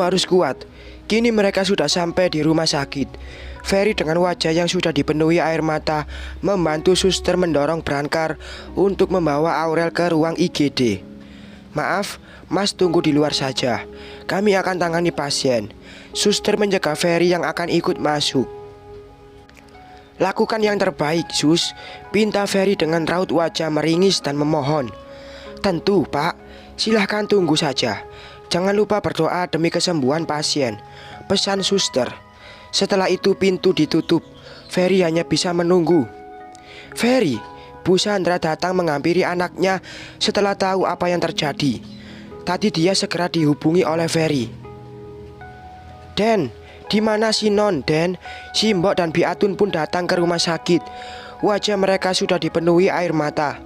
Kamu harus kuat. Kini mereka sudah sampai di rumah sakit. Ferry dengan wajah yang sudah dipenuhi air mata membantu suster mendorong Brankar untuk membawa Aurel ke ruang IGD. Maaf, Mas tunggu di luar saja. Kami akan tangani pasien. Suster menjaga Ferry yang akan ikut masuk. Lakukan yang terbaik, Sus, pinta Ferry dengan raut wajah meringis dan memohon. Tentu, Pak. Silahkan tunggu saja. Jangan lupa berdoa demi kesembuhan pasien, pesan suster. Setelah itu pintu ditutup. Ferry hanya bisa menunggu. Ferry, Bu Sandra datang menghampiri anaknya setelah tahu apa yang terjadi. Tadi dia segera dihubungi oleh Ferry. Den, di mana si Non, Den? Si Mbok dan Bi Atun pun datang ke rumah sakit. Wajah mereka sudah dipenuhi air mata.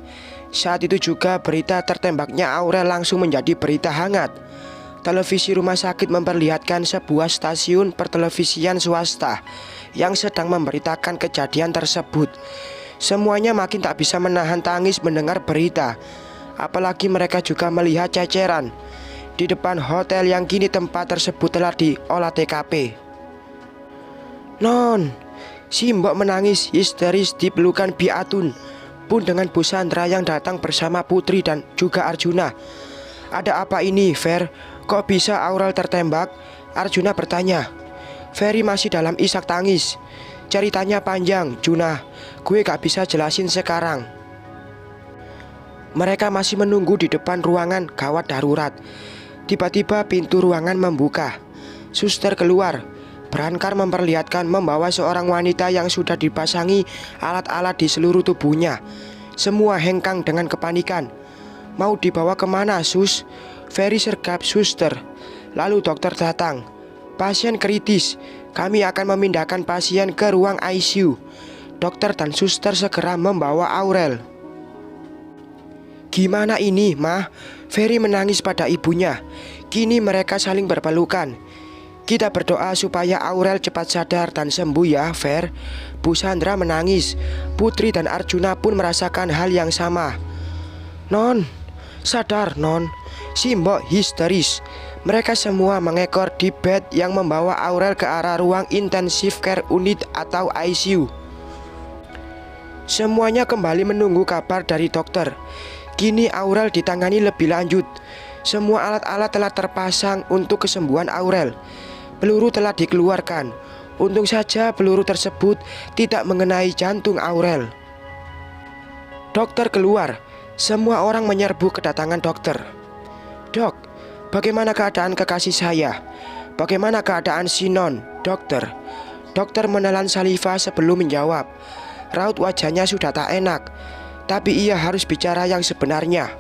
Saat itu juga berita tertembaknya Aurel langsung menjadi berita hangat. Televisi rumah sakit memperlihatkan sebuah stasiun pertelevisian swasta yang sedang memberitakan kejadian tersebut. Semuanya makin tak bisa menahan tangis mendengar berita. Apalagi mereka juga melihat ceceran di depan hotel yang kini tempat tersebut telah diolah TKP. Non, si Mbok menangis histeris di pelukan Bi Atun, pun dengan Bu Sandra yang datang bersama Putri dan juga Arjuna. Ada apa ini, Fer? Kok bisa Aurel tertembak? Arjuna bertanya. Ferry masih dalam isak tangis. Ceritanya panjang, Juna. Gue gak bisa jelasin sekarang. Mereka masih menunggu di depan ruangan gawat darurat. Tiba-tiba pintu ruangan membuka. Suster keluar. Brankar memperlihatkan membawa seorang wanita yang sudah dipasangi alat-alat di seluruh tubuhnya. Semua hengkang dengan kepanikan. Mau dibawa kemana, Sus? Ferry sergap suster. Lalu dokter datang. Pasien kritis. Kami akan memindahkan pasien ke ruang ICU. Dokter dan suster segera membawa Aurel. Gimana ini, Mah? Ferry menangis pada ibunya. Kini mereka saling berpelukan. Kita berdoa supaya Aurel cepat sadar dan sembuh ya, Fer. Bu Sandra menangis. Putri dan Arjuna pun merasakan hal yang sama. Non, sadar, Non. Si Mbok histeris. Mereka semua mengekor di bed yang membawa Aurel ke arah ruang intensive care unit atau ICU. Semuanya kembali menunggu kabar dari dokter. Kini Aurel ditangani lebih lanjut. Semua alat-alat telah terpasang untuk kesembuhan Aurel. Peluru telah dikeluarkan. Untung saja peluru tersebut tidak mengenai jantung Aurel. Dokter keluar. Semua orang menyerbu kedatangan dokter. Dok, bagaimana keadaan kekasih saya? Bagaimana keadaan si Non, dokter? Dokter menelan saliva sebelum menjawab. Raut wajahnya sudah tak enak, tapi ia harus bicara yang sebenarnya.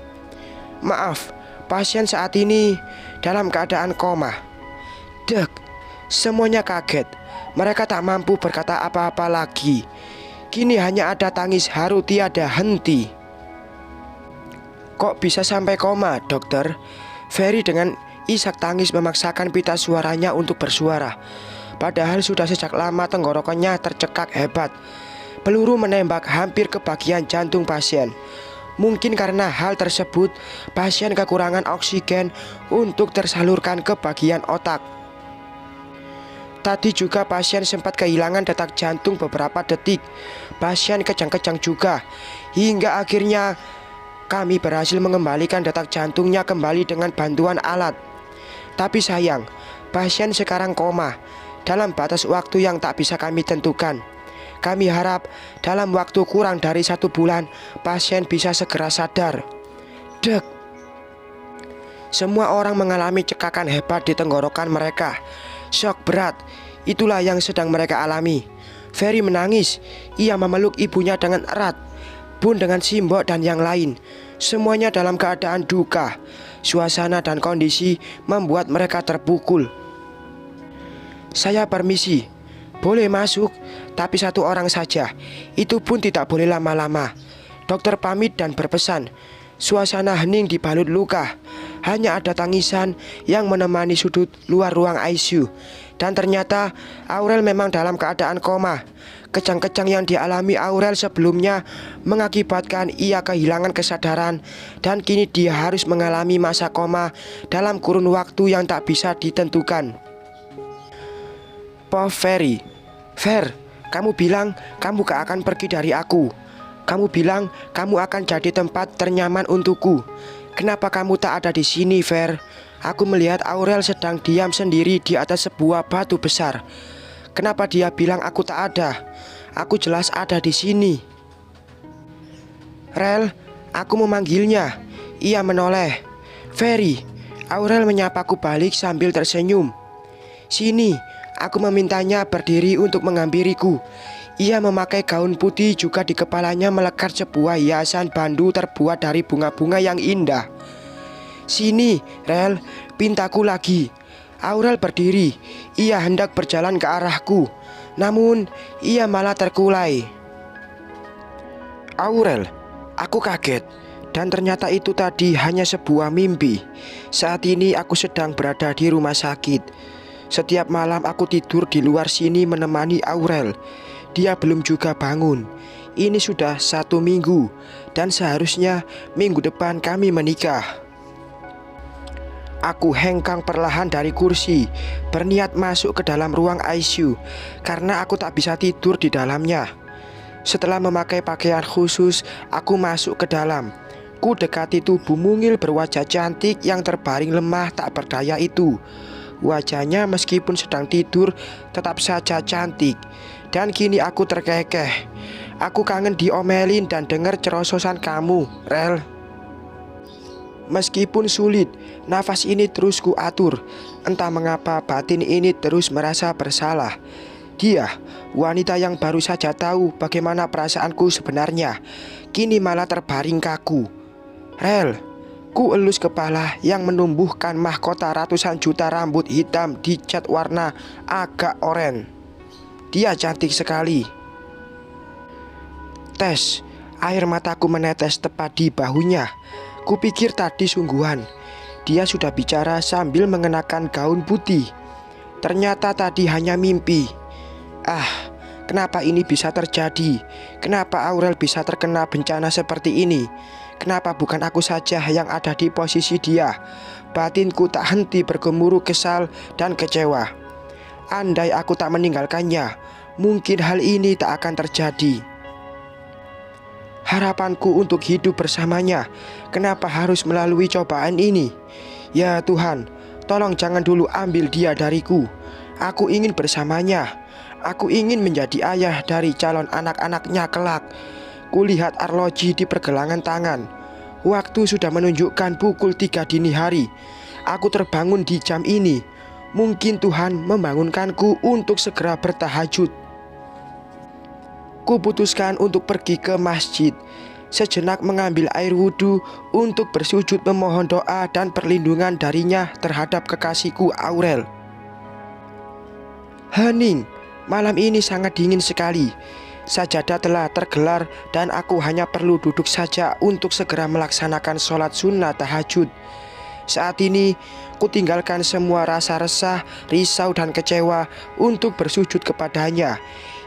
Maaf, pasien saat ini dalam keadaan koma. Dek, semuanya kaget. Mereka tak mampu berkata apa-apa lagi. Kini hanya ada tangis haru tiada henti. Kok bisa sampai koma, dokter? Ferry dengan isak tangis memaksakan pita suaranya untuk bersuara. Padahal sudah sejak lama tenggorokannya tercekak hebat. Peluru menembak hampir ke bagian jantung pasien. Mungkin karena hal tersebut, pasien kekurangan oksigen untuk tersalurkan ke bagian otak. Tadi juga pasien sempat kehilangan detak jantung beberapa detik. Pasien kejang-kejang juga. Hingga akhirnya kami berhasil mengembalikan detak jantungnya kembali dengan bantuan alat. Tapi sayang, pasien sekarang koma dalam batas waktu yang tak bisa kami tentukan. Kami harap dalam waktu kurang dari 1 bulan pasien bisa segera sadar. Dek. Semua orang mengalami cekakan hebat di tenggorokan mereka. Syok berat, itulah yang sedang mereka alami. Ferry menangis. Ia memeluk ibunya dengan erat. Pun dengan si Mbok dan yang lain. Semuanya dalam keadaan duka. Suasana dan kondisi membuat mereka terpukul. Saya permisi. Boleh masuk, tapi 1 orang saja. Itu pun tidak boleh lama-lama. Dokter pamit dan berpesan. Suasana hening dibalut luka. Hanya ada tangisan yang menemani sudut luar ruang ICU. Dan ternyata Aurel memang dalam keadaan koma. Kejang-kejang yang dialami Aurel sebelumnya mengakibatkan ia kehilangan kesadaran dan kini dia harus mengalami masa koma dalam kurun waktu yang tak bisa ditentukan. Puff Fairy. Fer, kamu bilang kamu gak akan pergi dari aku. Kamu bilang kamu akan jadi tempat ternyaman untukku. Kenapa kamu tak ada di sini, Fer? Aku melihat Aurel sedang diam sendiri di atas sebuah batu besar. Kenapa dia bilang aku tak ada? Aku jelas ada di sini. Rel, aku memanggilnya. Ia menoleh. Ferry, Aurel menyapaku balik sambil tersenyum. Sini, aku memintanya berdiri untuk menghampiriku. Ia memakai gaun putih, juga di kepalanya melekat sebuah hiasan bandu terbuat dari bunga-bunga yang indah. Sini, Rel, pintaku lagi. Aurel berdiri. Ia hendak berjalan ke arahku, namun ia malah terkulai. Aurel, aku kaget. Dan ternyata itu tadi hanya sebuah mimpi. Saat ini aku sedang berada di rumah sakit. Setiap malam aku tidur di luar sini menemani Aurel. Dia belum juga bangun. Ini sudah 1 minggu, dan seharusnya minggu depan kami menikah. Aku hengkang perlahan dari kursi, berniat masuk ke dalam ruang ICU karena aku tak bisa tidur di dalamnya. Setelah memakai pakaian khusus, aku masuk ke dalam. Ku dekati tubuh mungil berwajah cantik yang terbaring lemah tak berdaya itu. Wajahnya meskipun sedang tidur tetap saja cantik. Dan kini aku terkekeh. Aku kangen diomelin dan dengar cerososan kamu, Rel. Meskipun sulit, nafas ini terus ku atur. Entah mengapa batin ini terus merasa bersalah. Dia, wanita yang baru saja tahu bagaimana perasaanku sebenarnya, kini malah terbaring kaku. Rel, ku elus kepala yang menumbuhkan mahkota ratusan juta rambut hitam dicat warna agak oranye. Dia cantik sekali. Tes, air mataku menetes tepat di bahunya. Kupikir tadi sungguhan. Dia sudah bicara sambil mengenakan gaun putih. Ternyata tadi hanya mimpi. Kenapa ini bisa terjadi? Kenapa Aurel bisa terkena bencana seperti ini? Kenapa bukan aku saja yang ada di posisi dia? Batinku tak henti bergemuruh kesal dan kecewa. Andai aku tak meninggalkannya, mungkin hal ini tak akan terjadi. Harapanku untuk hidup bersamanya, kenapa harus melalui cobaan ini? Ya Tuhan, tolong jangan dulu ambil dia dariku. Aku ingin bersamanya. Aku ingin menjadi ayah dari calon anak-anaknya kelak. Kulihat arloji di pergelangan tangan. Waktu sudah menunjukkan pukul 3 dini hari. Aku terbangun di jam ini. Mungkin Tuhan membangunkanku untuk segera bertahajud. Kuputuskan untuk pergi ke masjid. Sejenak mengambil air wudhu untuk bersujud memohon doa dan perlindungan darinya terhadap kekasihku Aurel. Hening, malam ini sangat dingin sekali. Sajadah telah tergelar dan aku hanya perlu duduk saja untuk segera melaksanakan sholat sunnah tahajud. Saat ini, ku tinggalkan semua rasa resah, risau dan kecewa untuk bersujud kepadanya.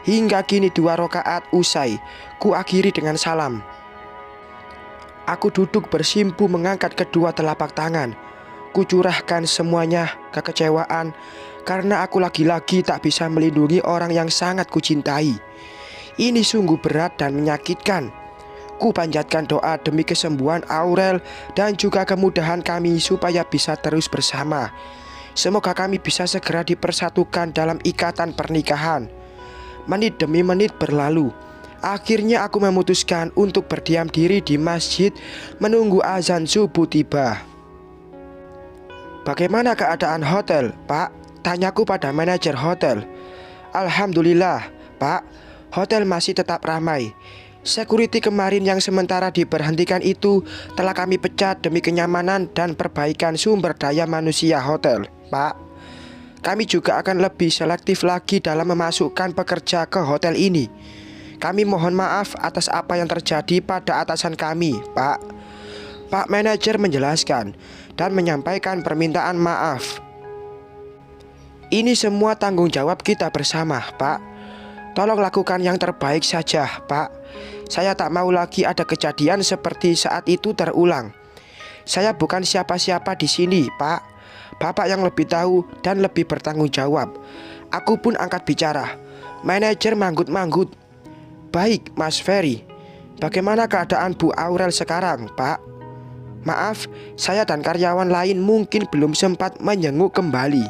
Hingga kini 2 rakaat usai, ku akhiri dengan salam. Aku duduk bersimpu mengangkat kedua telapak tangan. Ku curahkan semuanya kekecewaan karena aku lagi-lagi tak bisa melindungi orang yang sangat kucintai. Ini sungguh berat dan menyakitkan. Ku panjatkan doa demi kesembuhan Aurel dan juga kemudahan kami supaya bisa terus bersama. Semoga kami bisa segera dipersatukan dalam ikatan pernikahan. Menit demi menit berlalu. Akhirnya aku memutuskan untuk berdiam diri di masjid menunggu azan subuh tiba. Bagaimana keadaan hotel, Pak? Tanyaku pada manajer hotel. Alhamdulillah, Pak. Hotel masih tetap ramai. Security kemarin yang sementara diberhentikan itu telah kami pecat demi kenyamanan dan perbaikan sumber daya manusia hotel, Pak. Kami juga akan lebih selektif lagi dalam memasukkan pekerja ke hotel ini. Kami mohon maaf atas apa yang terjadi pada atasan kami, Pak. Pak manajer menjelaskan dan menyampaikan permintaan maaf. Ini semua tanggung jawab kita bersama, Pak. Tolong lakukan yang terbaik saja, Pak. Saya tak mau lagi ada kejadian seperti saat itu terulang. Saya bukan siapa-siapa di sini, Pak. Bapak yang lebih tahu dan lebih bertanggung jawab. Aku pun angkat bicara. Manajer manggut-manggut. Baik, Mas Ferry. Bagaimana keadaan Bu Aurel sekarang, Pak? Maaf, saya dan karyawan lain mungkin belum sempat menjenguk kembali.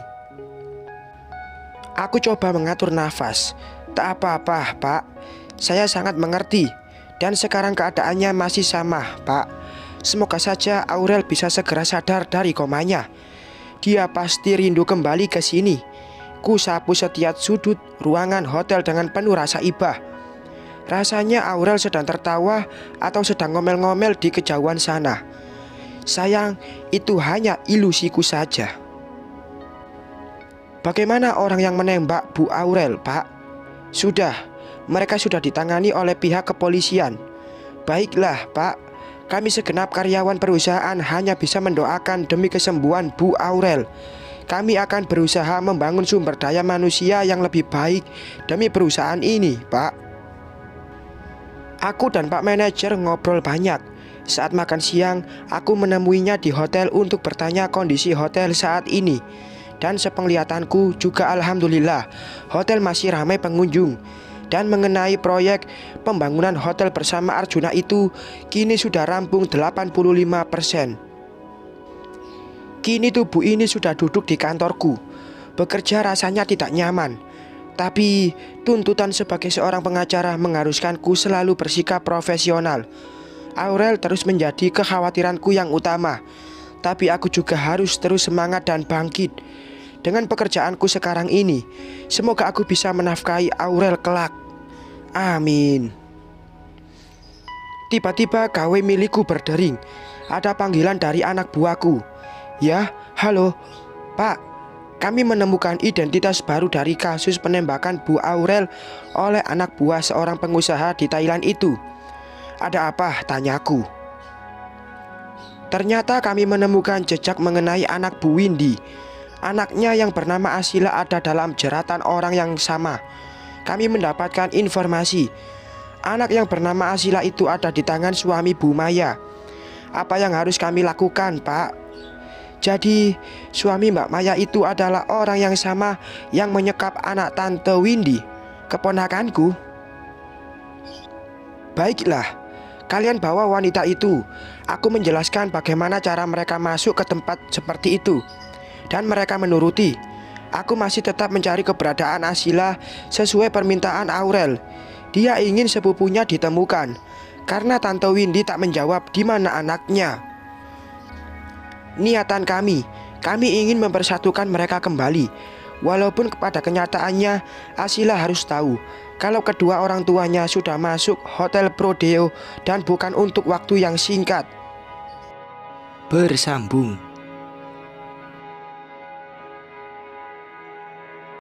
Aku coba mengatur nafas. Tak apa-apa, Pak. Saya sangat mengerti. Dan sekarang keadaannya masih sama, Pak. Semoga saja Aurel bisa segera sadar dari komanya. Dia pasti rindu kembali ke sini. Ku sapu setiap sudut ruangan hotel dengan penuh rasa iba. Rasanya Aurel sedang tertawa atau sedang ngomel-ngomel di kejauhan sana. Sayang, itu hanya ilusiku saja. Bagaimana orang yang menembak Bu Aurel, Pak? Sudah, mereka sudah ditangani oleh pihak kepolisian. Baiklah, Pak. Kami segenap karyawan perusahaan hanya bisa mendoakan demi kesembuhan Bu Aurel. Kami akan berusaha membangun sumber daya manusia yang lebih baik demi perusahaan ini, Pak. Aku dan Pak Manajer ngobrol banyak. Saat makan siang, aku menemuinya di hotel untuk bertanya kondisi hotel saat ini. Dan sepenglihatanku juga alhamdulillah, hotel masih ramai pengunjung. Dan mengenai proyek pembangunan hotel bersama Arjuna itu kini sudah rampung 85%. Kini tubuh ini sudah duduk di kantorku. Bekerja rasanya tidak nyaman. Tapi tuntutan sebagai seorang pengacara mengharuskanku selalu bersikap profesional. Aurel terus menjadi kekhawatiranku yang utama. Tapi aku juga harus terus semangat dan bangkit. Dengan pekerjaanku sekarang ini, semoga aku bisa menafkahi Aurel kelak. Amin. Tiba-tiba gawe milikku berdering. Ada panggilan dari anak buahku. Ya, halo, Pak. Kami menemukan identitas baru dari kasus penembakan Bu Aurel oleh anak buah seorang pengusaha di Thailand itu. Ada apa? Tanyaku. Ternyata kami menemukan jejak mengenai anak Bu Windy. Anaknya yang bernama Asila ada dalam jeratan orang yang sama. Kami mendapatkan informasi anak yang bernama Asila itu ada di tangan suami Bu Maya. Apa yang harus kami lakukan, Pak? Jadi suami Mbak Maya itu adalah orang yang sama yang menyekap anak Tante Windy, keponakanku. Baiklah, kalian bawa wanita itu. Aku menjelaskan bagaimana cara mereka masuk ke tempat seperti itu. Dan mereka menuruti. Aku masih tetap mencari keberadaan Asila sesuai permintaan Aurel. Dia ingin sepupunya ditemukan karena Tante Windy tak menjawab di mana anaknya. Niatan kami ingin mempersatukan mereka kembali. Walaupun pada kenyataannya Asila harus tahu kalau kedua orang tuanya sudah masuk Hotel Prodeo dan bukan untuk waktu yang singkat. Bersambung.